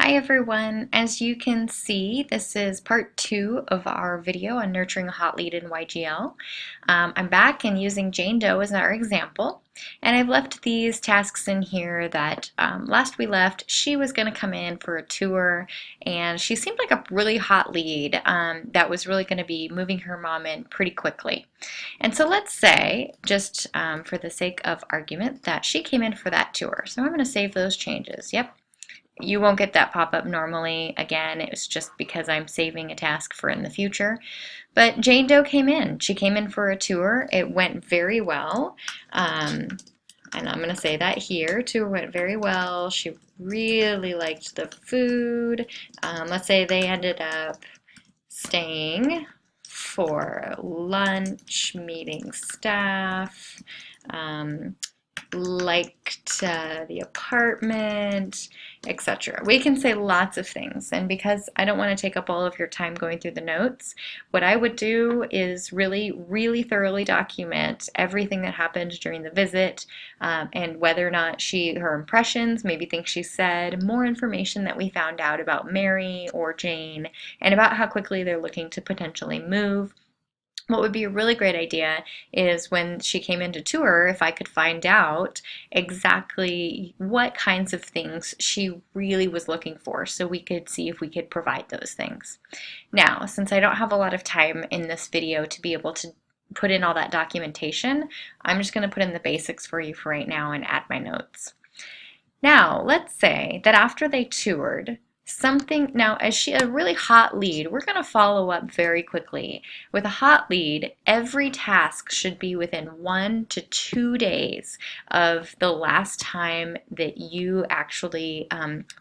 Hi everyone. As you can see, this is part 2 of our video on nurturing a hot lead in YGL. I'm back and using Jane Doe as our example, and I've left these tasks in here that last we left, she was going to come in for a tour, and she seemed like a really hot lead that was really going to be moving her mom in pretty quickly. And so let's say, just for the sake of argument, that she came in for that tour. So I'm going to save those changes. Yep. You won't get that pop-up normally. Again, it's just because I'm saving a task for in the future. But Jane Doe came in. She came in for a tour. It went very well. And I'm going to say that here. Tour went very well. She really liked the food. Let's say they ended up staying for lunch, meeting staff, liked the apartment, etc. We can say lots of things, and because I don't want to take up all of your time going through the notes, what I would do is really thoroughly document everything that happened during the visit, and whether or not her impressions, maybe things she said, more information that we found out about Mary or Jane, and about how quickly they're looking to potentially move. What would be a really great idea is when she came into tour, if I could find out exactly what kinds of things she really was looking for, so we could see if we could provide those things. Now, since I don't have a lot of time in this video to be able to put in all that documentation, I'm just going to put in the basics for you for right now and add my notes. Now, let's say that after they toured, now as a really hot lead, we're going to follow up very quickly. With a hot lead, every task should be within 1 to 2 days of the last time that you actually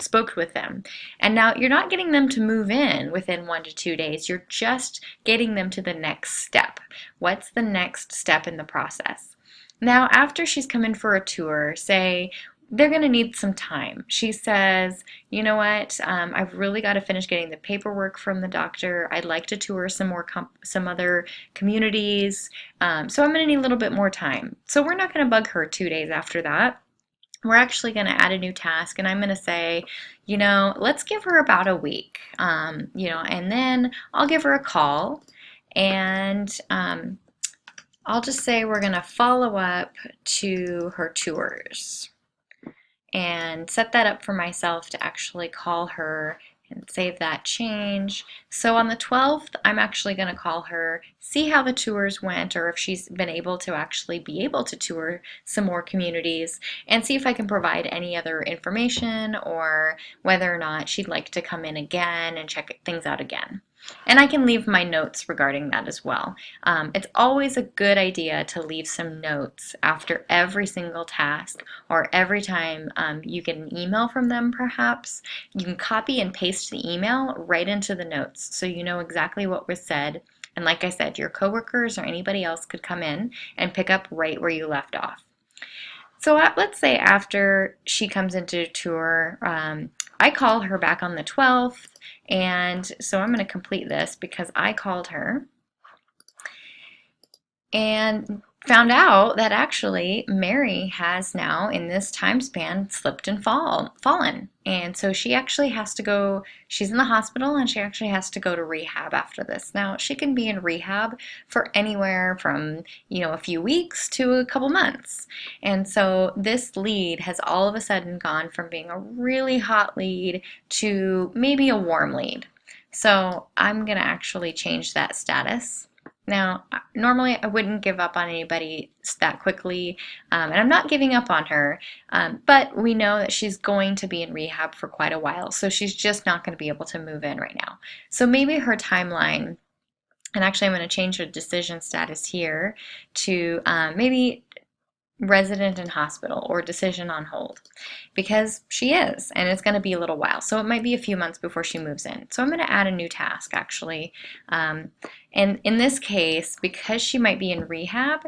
spoke with them. And now you're not getting them to move in within 1 to 2 days, you're just getting them to the next step. What's the next step in the process? Now, after she's come in for a tour, say, they're going to need some time. She says, you know what, I've really got to finish getting the paperwork from the doctor. I'd like to tour some other communities, so I'm going to need a little bit more time. So we're not going to bug her 2 days after that. We're actually going to add a new task, and I'm going to say, let's give her about a week, and then I'll give her a call, and I'll just say we're going to follow up to her tours and set that up for myself to actually call her and save that change. So on the 12th, I'm actually going to call her, see how the tours went, or if she's been able to actually tour some more communities, and see if I can provide any other information or whether or not she'd like to come in again and check things out again. And I can leave my notes regarding that as well. It's always a good idea to leave some notes after every single task, or every time you get an email from them perhaps. You can copy and paste the email right into the notes so you know exactly what was said. And like I said, your coworkers or anybody else could come in and pick up right where you left off. So let's say after she comes into a tour, I call her back on the 12th, and so I'm going to complete this because I called her and found out that actually Mary has now, in this time span, slipped and fallen. And so she actually has to go, she's in the hospital, and she actually has to go to rehab after this. Now, she can be in rehab for anywhere from, a few weeks to a couple months. And so this lead has all of a sudden gone from being a really hot lead to maybe a warm lead. So I'm going to actually change that status. Now, normally I wouldn't give up on anybody that quickly, and I'm not giving up on her, but we know that she's going to be in rehab for quite a while, so she's just not going to be able to move in right now. So maybe her timeline, and actually I'm going to change her decision status here to maybe resident in hospital or decision on hold, because she is, and it's going to be a little while, so it might be a few months before she moves in. So I'm going to add a new task actually, and in this case, because she might be in rehab,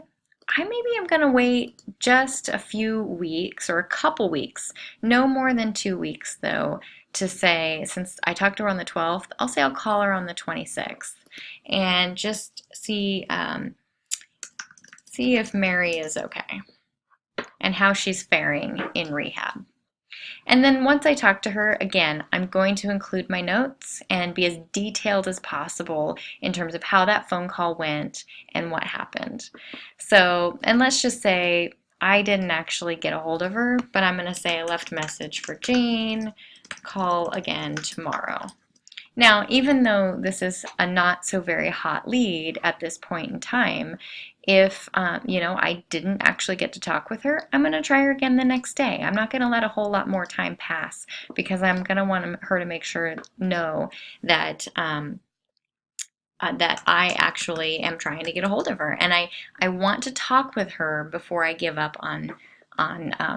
I'm going to wait just a few weeks or a couple weeks, no more than 2 weeks though, to say, since I talked to her on the 12th, I'll say I'll call her on the 26th and just see if Mary is okay and how she's faring in rehab. And then once I talk to her, again, I'm going to include my notes and be as detailed as possible in terms of how that phone call went and what happened. So, and let's just say I didn't actually get a hold of her, but I'm going to say I left a message for Jane, call again tomorrow. Now, even though this is a not so very hot lead at this point in time, if I didn't actually get to talk with her, I'm going to try her again the next day. I'm not going to let a whole lot more time pass because I'm going to want her to make sure know that that I actually am trying to get a hold of her, and I want to talk with her before I give up on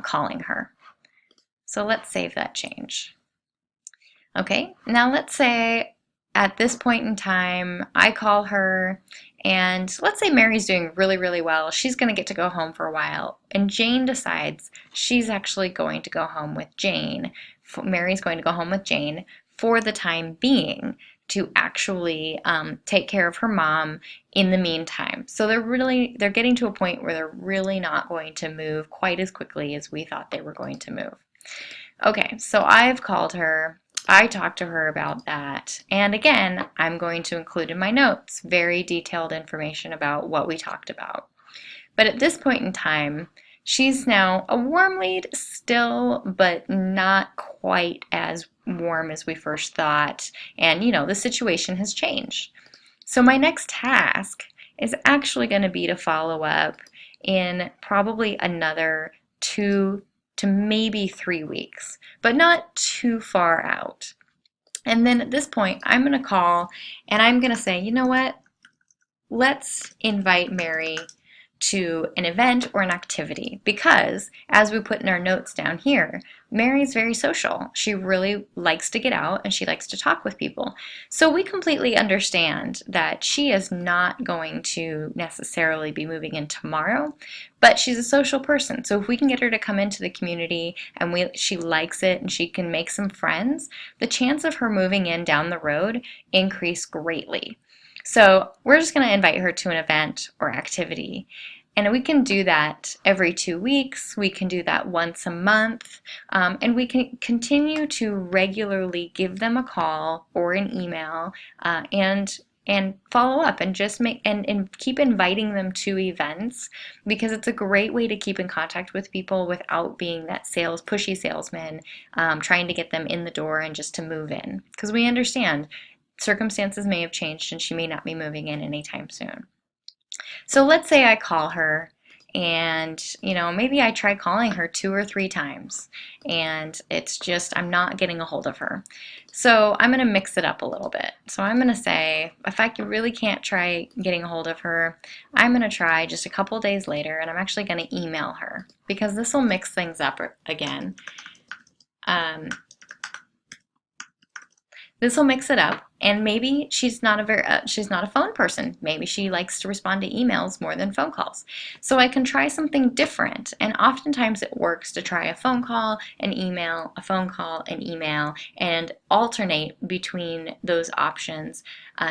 calling her. So let's save that change. Okay, now let's say at this point in time, I call her, and let's say Mary's doing really, really well. She's going to get to go home for a while, and Jane decides she's actually going to go home with Jane. Mary's going to go home with Jane for the time being to actually take care of her mom in the meantime. So they're getting to a point where they're really not going to move quite as quickly as we thought they were going to move. Okay, so I've called her. I talked to her about that. And again, I'm going to include in my notes very detailed information about what we talked about. But at this point in time, she's now a warm lead still, but not quite as warm as we first thought. And, the situation has changed. So my next task is actually going to be to follow up in probably another 2 to maybe 3 weeks, but not too far out. And then at this point, I'm going to call and I'm going to say, you know what? Let's invite Mary to an event or an activity because, as we put in our notes down here, Mary's very social. She really likes to get out and she likes to talk with people. So we completely understand that she is not going to necessarily be moving in tomorrow, but she's a social person. So if we can get her to come into the community and she likes it and she can make some friends, the chance of her moving in down the road increase greatly. So we're just going to invite her to an event or activity. And we can do that every 2 weeks. We can do that once a month. And we can continue to regularly give them a call or an email and follow up and just and keep inviting them to events because it's a great way to keep in contact with people without being that pushy salesman trying to get them in the door and just to move in. Because we understand circumstances may have changed and she may not be moving in anytime soon. So let's say I call her and, maybe I try calling her 2 or 3 times and it's just, I'm not getting a hold of her. So I'm going to mix it up a little bit. So I'm going to say, if I really can't try getting a hold of her, I'm going to try just a couple days later and I'm actually going to email her because this will mix things up again. This will mix it up, and maybe she's not a phone person. Maybe she likes to respond to emails more than phone calls. So I can try something different, and oftentimes it works to try a phone call, an email, a phone call, an email, and alternate between those options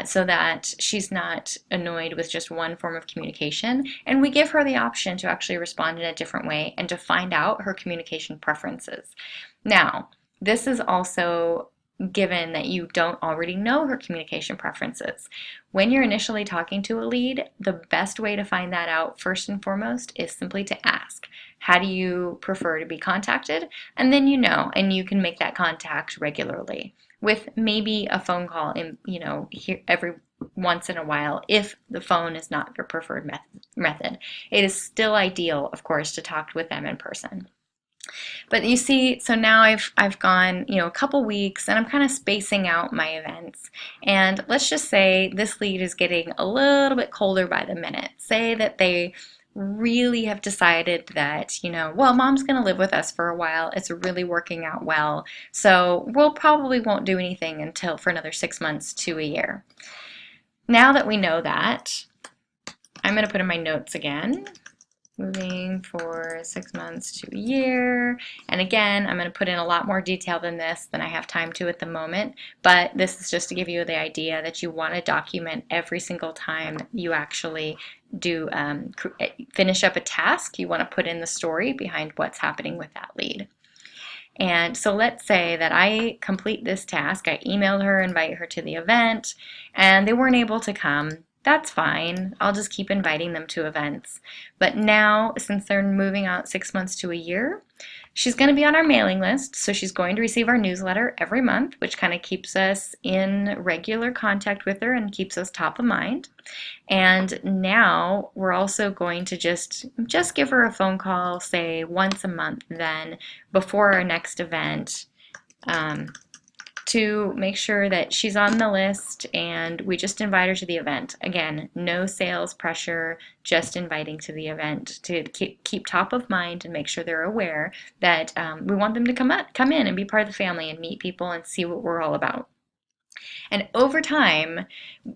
so that she's not annoyed with just one form of communication. And we give her the option to actually respond in a different way and to find out her communication preferences. Now, this is also given that you don't already know her communication preferences. When you're initially talking to a lead, the best way to find that out first and foremost is simply to ask, how do you prefer to be contacted? And then and you can make that contact regularly with maybe a phone call here every once in a while if the phone is not your preferred method. It is still ideal, of course, to talk with them in person. But you see, so now I've gone, a couple weeks and I'm kind of spacing out my events. And let's just say this lead is getting a little bit colder by the minute. Say that they really have decided that, mom's going to live with us for a while. It's really working out well. So we'll probably won't do anything for another 6 months to a year. Now that we know that, I'm going to put in my notes again. Moving for 6 months to a year. And again, I'm going to put in a lot more detail than this than I have time to at the moment, but this is just to give you the idea that you want to document every single time you actually do finish up a task. You want to put in the story behind what's happening with that lead. And so let's say that I complete this task, I emailed her, invite her to the event, and they weren't able to come. That's fine. I'll just keep inviting them to events. But now, since they're moving out 6 months to a year, she's going to be on our mailing list, so she's going to receive our newsletter every month, which kind of keeps us in regular contact with her and keeps us top of mind. And now we're also going to just give her a phone call, say once a month, then before our next event, to make sure that she's on the list, and we just invite her to the event. Again, no sales pressure, just inviting to the event to keep top of mind and make sure they're aware that we want them to come in and be part of the family and meet people and see what we're all about. And over time,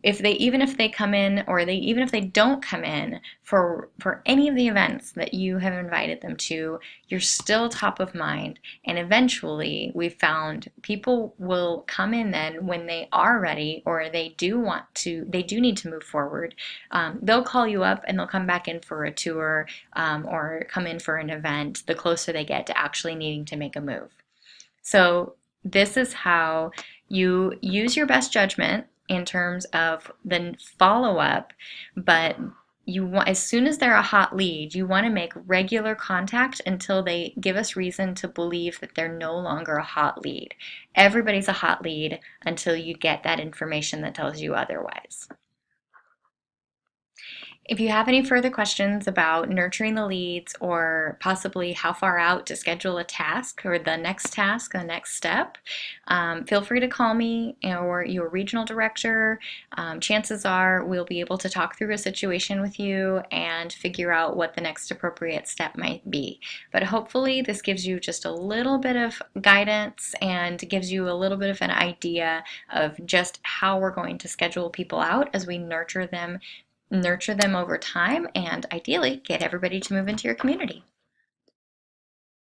even if they come in, or even if they don't come in for any of the events that you have invited them to, you're still top of mind. And eventually, we've found people will come in then when they are ready, or they do need to move forward. They'll call you up and they'll come back in for a tour, or come in for an event the closer they get to actually needing to make a move. So this is how you use your best judgment in terms of the follow-up, but as soon as they're a hot lead, you want to make regular contact until they give us reason to believe that they're no longer a hot lead. Everybody's a hot lead until you get that information that tells you otherwise. If you have any further questions about nurturing the leads, or possibly how far out to schedule a task or the next task, the next step, feel free to call me or your regional director. Chances are we'll be able to talk through a situation with you and figure out what the next appropriate step might be. But hopefully this gives you just a little bit of guidance and gives you a little bit of an idea of just how we're going to schedule people out as we nurture them over time, and ideally get everybody to move into your community.